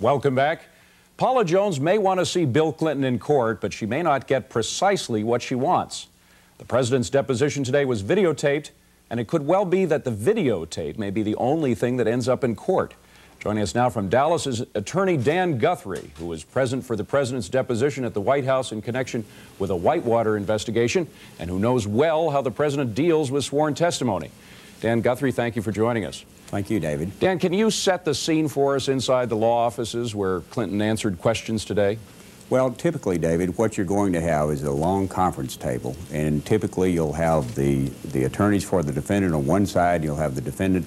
Welcome back. Paula Jones may want to see Bill Clinton in court, but she may not get precisely what she wants. The president's deposition today was videotaped, and it could well be that the videotape may be the only thing that ends up in court. Joining us now from Dallas is attorney Dan Guthrie, who was present for the president's deposition at the White House in connection with a Whitewater investigation, and who knows well how the president deals with sworn testimony. Dan Guthrie, thank you for joining us. Thank you, David. Dan, can you set the scene for us inside the law offices where Clinton answered questions today? Well, typically, David, what you're going to have is a long conference table, and typically you'll have the attorneys for the defendant on one side, you'll have the defendant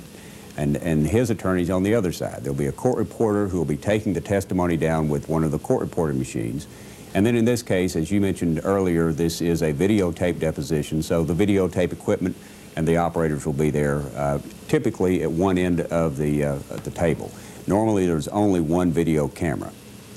and his attorneys on the other side. There'll be a court reporter who will be taking the testimony down with one of the court reporting machines. And then in this case, as you mentioned earlier, this is a videotape deposition, so the videotape equipment and the operators will be there, typically at one end of the table. Normally, there's only one video camera.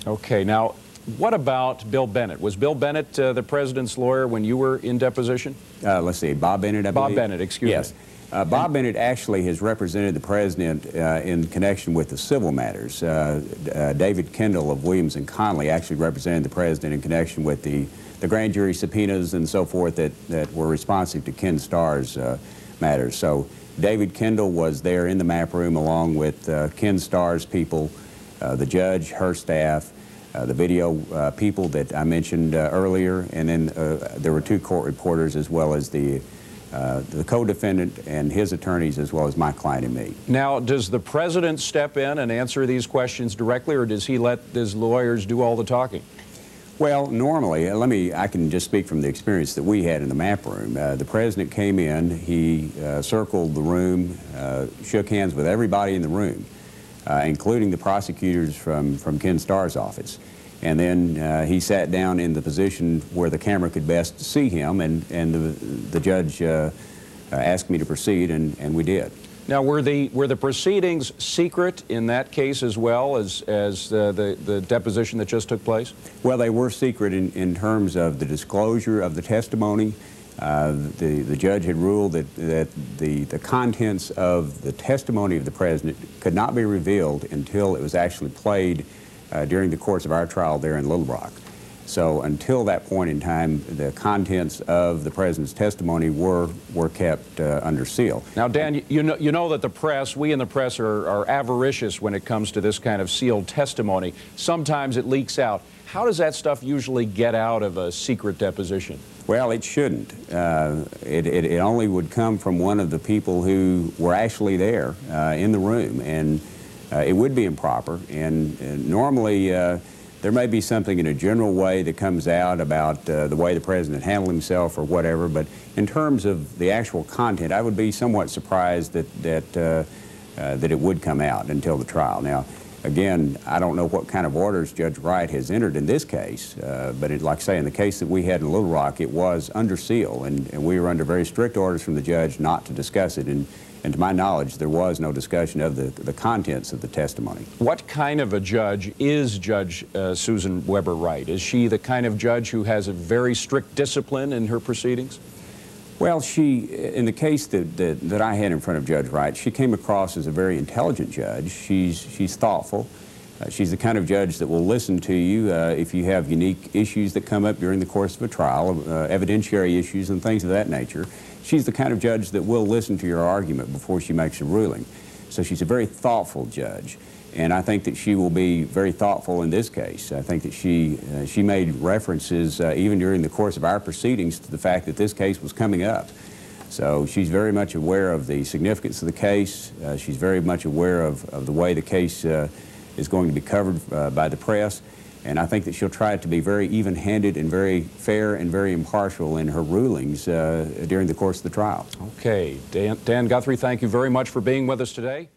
Okay, now, what about Bill Bennett? Was Bill Bennett the president's lawyer when you were in deposition? Let's see, Bob Bennett, I believe? Bob Bennett, excuse me. Yes. Bob Bennett actually has represented the president in connection with the civil matters. David Kendall of Williams and Connolly actually represented the president in connection with the grand jury subpoenas and so forth that were responsive to Ken Starr's matters. So David Kendall was there in the map room along with Ken Starr's people, the judge, her staff, the video people that I mentioned earlier, and then there were two court reporters as well as the co-defendant and his attorneys, as well as my client and me. Now, does the president step in and answer these questions directly, or does he let his lawyers do all the talking? Well, normally, I can just speak from the experience that we had in the map room. The president came in, he circled the room, shook hands with everybody in the room, including the prosecutors from Ken Starr's office. And then he sat down in the position where the camera could best see him, and the judge asked me to proceed, and we did. Now, were the proceedings secret in that case as well as the deposition that just took place? Well, they were secret in terms of the disclosure of the testimony. The judge had ruled that the contents of the testimony of the president could not be revealed until it was actually played during the course of our trial there in Little Rock. So until that point in time, the contents of the president's testimony were kept under seal. Now, Dan, you know that the press, we in the press are avaricious when it comes to this kind of sealed testimony. Sometimes it leaks out. How does that stuff usually get out of a secret deposition? Well, it shouldn't. It only would come from one of the people who were actually there in the room, and it would be improper. And normally, there may be something in a general way that comes out about the way the president handled himself or whatever, but in terms of the actual content, I would be somewhat surprised that it would come out until the trial. Now, again, I don't know what kind of orders Judge Wright has entered in this case, but like I say, in the case that we had in Little Rock, it was under seal, and we were under very strict orders from the judge not to discuss it. And to my knowledge, there was no discussion of the contents of the testimony. What kind of a judge is Judge Susan Weber Wright? Is she the kind of judge who has a very strict discipline in her proceedings? Well, in the case that I had in front of Judge Wright, she came across as a very intelligent judge. She's thoughtful. She's the kind of judge that will listen to you if you have unique issues that come up during the course of a trial, evidentiary issues and things of that nature. She's the kind of judge that will listen to your argument before she makes a ruling. So she's a very thoughtful judge, and I think that she will be very thoughtful in this case. I think that she made references even during the course of our proceedings to the fact that this case was coming up. So she's very much aware of the significance of the case. She's very much aware of the way the case is going to be covered by the press. And I think that she'll try to be very even-handed and very fair and very impartial in her rulings during the course of the trial. Okay. Dan Guthrie, thank you very much for being with us today.